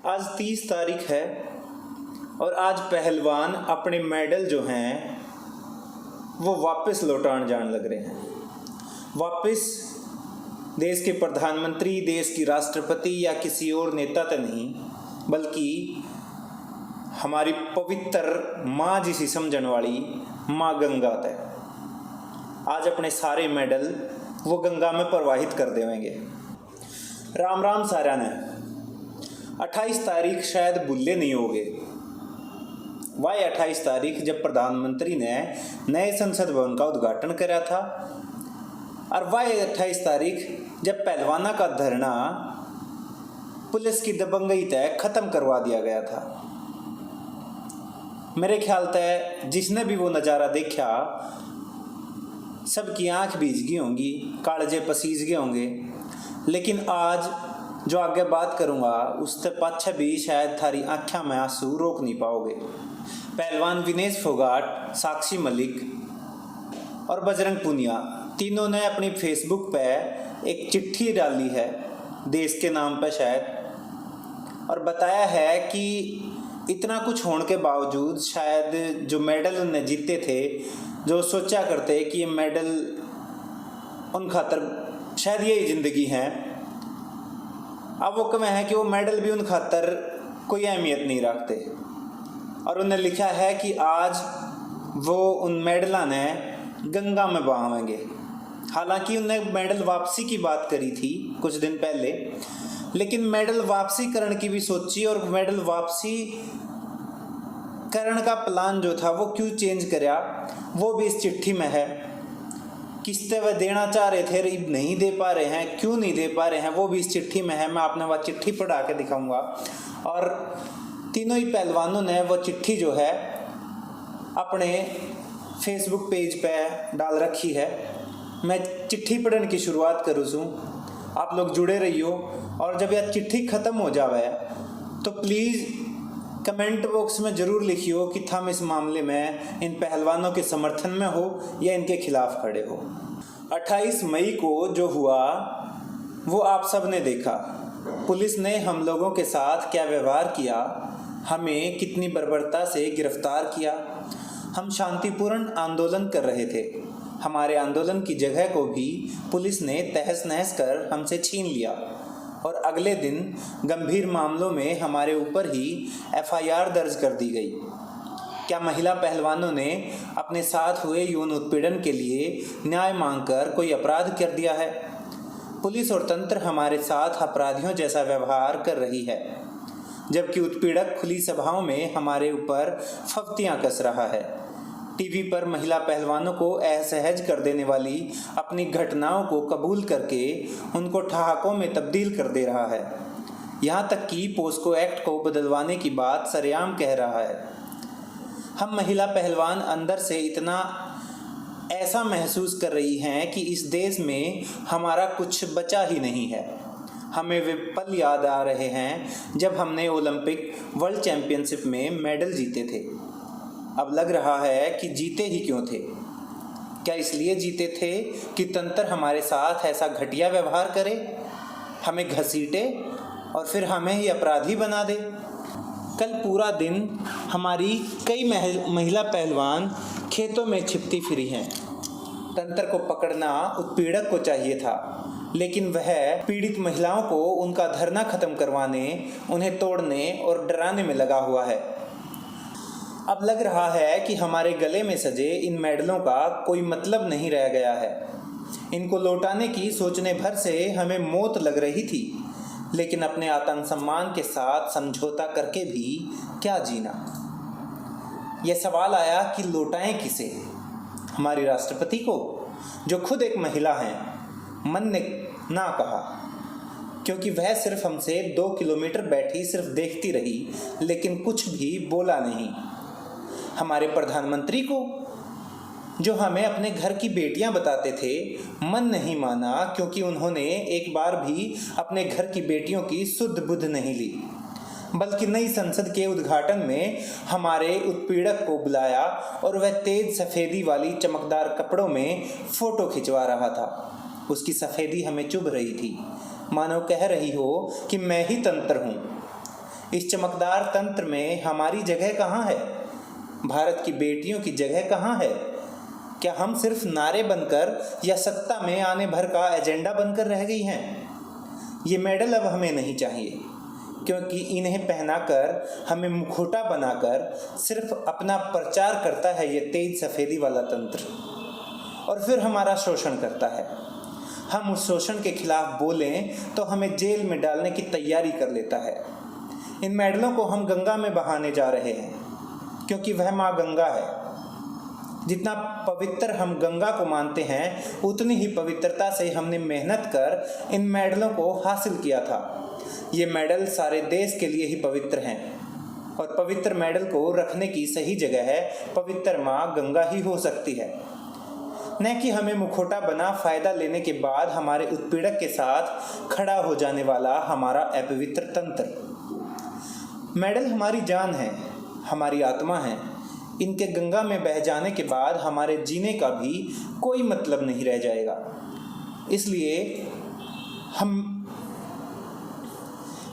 आज 30 तारीख है और आज पहलवान अपने मेडल जो हैं वो वापस लौटान जान लग रहे हैं। वापस देश के प्रधानमंत्री, देश की राष्ट्रपति या किसी और नेता तो नहीं, बल्कि हमारी पवित्र माँ जिसी समझण वाली माँ गंगा तय आज अपने सारे मेडल वो गंगा में प्रवाहित कर देवेंगे। राम राम सारा ने 28 तारीख शायद भूले नहीं होगे। वह 28 तारीख जब प्रधानमंत्री ने नए संसद भवन का उद्घाटन करा था, और वह 28 तारीख जब पहलवाना का धरना पुलिस की दबंगई तय खत्म करवा दिया गया था। मेरे ख्याल तय जिसने भी वो नज़ारा देखा सबकी आंख भीज गई होंगी, कालजे पसीज गए होंगे। लेकिन आज जो आगे बात करूँगा उससे पाछे भी शायद थारी आँखों में आंसू रोक नहीं पाओगे। पहलवान विनेश फोगाट, साक्षी मलिक और बजरंग पुनिया तीनों ने अपनी फेसबुक पे एक चिट्ठी डाली है देश के नाम पे शायद, और बताया है कि इतना कुछ होने के बावजूद शायद जो मेडल उन्हें जीते थे, जो सोचा करते कि ये मेडल उन खातर शायद यही ज़िंदगी है, अब वो कम है कि वो मेडल भी उन खातर कोई अहमियत नहीं रखते। और उन्हें लिखा है कि आज वो उन मेडलों ने गंगा में बहावेंगे। हालांकि उन्हें मेडल वापसी की बात करी थी कुछ दिन पहले, लेकिन मेडल वापसी करने की भी सोची, और मेडल वापसी करने का प्लान जो था वो क्यों चेंज करा वो भी इस चिट्ठी में है। किस्तें वह देना चाह रहे थे, नहीं दे पा रहे हैं, क्यों नहीं दे पा रहे हैं वो भी इस चिट्ठी में है। मैं आपने वह चिट्ठी पढ़ा के दिखाऊंगा। और तीनों ही पहलवानों ने वो चिट्ठी जो है अपने फेसबुक पेज पे डाल रखी है। मैं चिट्ठी पढ़ने की शुरुआत करूँ छूँ, आप लोग जुड़े रहियो। और जब यह चिट्ठी ख़त्म हो जावे तो प्लीज़ कमेंट बॉक्स में ज़रूर लिखियो कि हम इस मामले में इन पहलवानों के समर्थन में हो या इनके खिलाफ खड़े हो। 28 मई को जो हुआ वो आप सब ने देखा। पुलिस ने हम लोगों के साथ क्या व्यवहार किया, हमें कितनी बर्बरता से गिरफ्तार किया। हम शांतिपूर्ण आंदोलन कर रहे थे, हमारे आंदोलन की जगह को भी पुलिस ने तहस नहस कर हमसे छीन लिया। और अगले दिन गंभीर मामलों में हमारे ऊपर ही एफआईआर दर्ज कर दी गई। क्या महिला पहलवानों ने अपने साथ हुए यौन उत्पीड़न के लिए न्याय मांगकर कोई अपराध कर दिया है? पुलिस और तंत्र हमारे साथ अपराधियों जैसा व्यवहार कर रही है, जबकि उत्पीड़क खुली सभाओं में हमारे ऊपर फफ्तियां कस रहा है। टीवी पर महिला पहलवानों को असहज कर देने वाली अपनी घटनाओं को कबूल करके उनको ठहाकों में तब्दील कर दे रहा है। यहाँ तक कि पोस्को एक्ट को बदलवाने की बात सरेआम कह रहा है। हम महिला पहलवान अंदर से इतना ऐसा महसूस कर रही हैं कि इस देश में हमारा कुछ बचा ही नहीं है। हमें वे पल याद आ रहे हैं जब हमने ओलंपिक वर्ल्ड चैम्पियनशिप में मेडल जीते थे। अब लग रहा है कि जीते ही क्यों थे? क्या इसलिए जीते थे कि तंत्र हमारे साथ ऐसा घटिया व्यवहार करे, हमें घसीटे और फिर हमें ही अपराधी बना दे? कल पूरा दिन हमारी कई महिला पहलवान खेतों में छिपती फिरी हैं। तंत्र को पकड़ना उत्पीड़क को चाहिए था, लेकिन वह पीड़ित महिलाओं को उनका धरना खत्म करवाने, उन्हें तोड़ने और डराने में लगा हुआ है। अब लग रहा है कि हमारे गले में सजे इन मेडलों का कोई मतलब नहीं रह गया है। इनको लौटाने की सोचने भर से हमें मौत लग रही थी, लेकिन अपने आत्मसम्मान के साथ समझौता करके भी क्या जीना। यह सवाल आया कि लौटाएं किसे? हमारी राष्ट्रपति को, जो खुद एक महिला हैं। मन ने ना कहा, क्योंकि वह सिर्फ हमसे 2 किलोमीटर बैठी सिर्फ देखती रही, लेकिन कुछ भी बोला नहीं। हमारे प्रधानमंत्री को, जो हमें अपने घर की बेटियां बताते थे, मन नहीं माना, क्योंकि उन्होंने एक बार भी अपने घर की बेटियों की सुध बुध नहीं ली, बल्कि नई संसद के उद्घाटन में हमारे उत्पीड़क को बुलाया और वह तेज सफ़ेदी वाली चमकदार कपड़ों में फ़ोटो खिंचवा रहा था। उसकी सफ़ेदी हमें चुभ रही थी, मानो कह रही हो कि मैं ही तंत्र हूँ। इस चमकदार तंत्र में हमारी जगह कहाँ है? भारत की बेटियों की जगह कहाँ है? क्या हम सिर्फ नारे बनकर या सत्ता में आने भर का एजेंडा बनकर रह गई हैं? ये मेडल अब हमें नहीं चाहिए, क्योंकि इन्हें पहनाकर हमें मुखौटा बनाकर सिर्फ अपना प्रचार करता है ये तेज सफ़ेदी वाला तंत्र, और फिर हमारा शोषण करता है। हम उस शोषण के खिलाफ बोलें तो हमें जेल में डालने की तैयारी कर लेता है। इन मेडलों को हम गंगा में बहाने जा रहे हैं, क्योंकि वह माँ गंगा है। जितना पवित्र हम गंगा को मानते हैं, उतनी ही पवित्रता से हमने मेहनत कर इन मेडलों को हासिल किया था। ये मेडल सारे देश के लिए ही पवित्र हैं, और पवित्र मेडल को रखने की सही जगह है पवित्र माँ गंगा ही हो सकती है, न कि हमें मुखौटा बना फ़ायदा लेने के बाद हमारे उत्पीड़क के साथ खड़ा हो जाने वाला हमारा अपवित्र तंत्र। मेडल हमारी जान है, हमारी आत्मा है। इनके गंगा में बह जाने के बाद हमारे जीने का भी कोई मतलब नहीं रह जाएगा।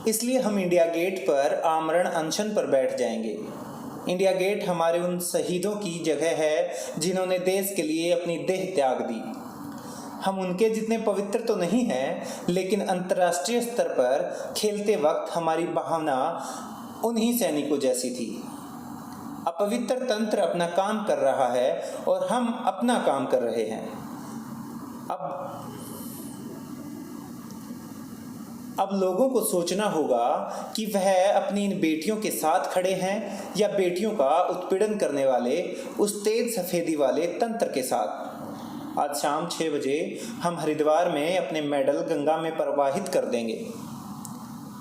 इसलिए हम इंडिया गेट पर आमरण अनशन पर बैठ जाएंगे। इंडिया गेट हमारे उन शहीदों की जगह है जिन्होंने देश के लिए अपनी देह त्याग दी। हम उनके जितने पवित्र तो नहीं हैं, लेकिन अंतर्राष्ट्रीय स्तर पर खेलते वक्त हमारी भावना उन्हीं सैनिकों जैसी थी। अपवित्र तंत्र अपना काम कर रहा है और हम अपना काम कर रहे हैं। अब लोगों को सोचना होगा कि वह अपनी इन बेटियों के साथ खड़े हैं या बेटियों का उत्पीड़न करने वाले उस तेज सफ़ेदी वाले तंत्र के साथ। आज शाम 6 बजे हम हरिद्वार में अपने मेडल गंगा में प्रवाहित कर देंगे।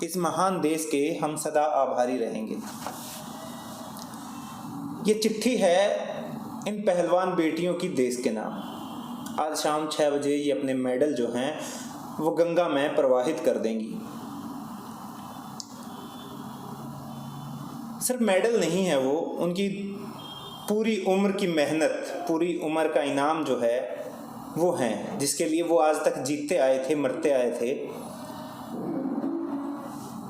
इस महान देश के हम सदा आभारी रहेंगे। ये चिट्ठी है इन पहलवान बेटियों की देश के नाम। आज शाम 6 बजे ये अपने मेडल जो हैं वो गंगा में प्रवाहित कर देंगी। सिर्फ मेडल नहीं है वो, उनकी पूरी उम्र की मेहनत, पूरी उम्र का इनाम जो है वो है, जिसके लिए वो आज तक जीतते आए थे, मरते आए थे।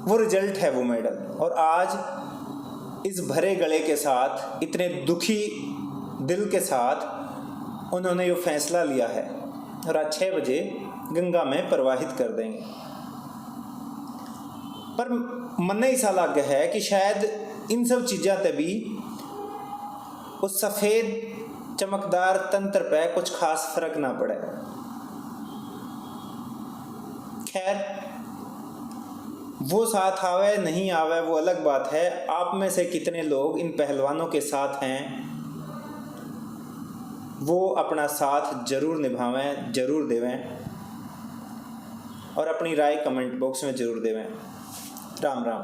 वो रिजल्ट है वो मेडल। और आज इस भरे गले के साथ, इतने दुखी दिल के साथ उन्होंने ये फैसला लिया है और आज 6 बजे गंगा में प्रवाहित कर देंगे। पर मन ऐसा लग है कि शायद इन सब चीज़ों ते भी उस सफ़ेद चमकदार तंत्र पे कुछ खास फर्क ना पड़े। खैर, वो साथ आवे नहीं आवे वो अलग बात है। आप में से कितने लोग इन पहलवानों के साथ हैं, वो अपना साथ जरूर निभावें, जरूर देवें, और अपनी राय कमेंट बॉक्स में जरूर देवें। राम राम।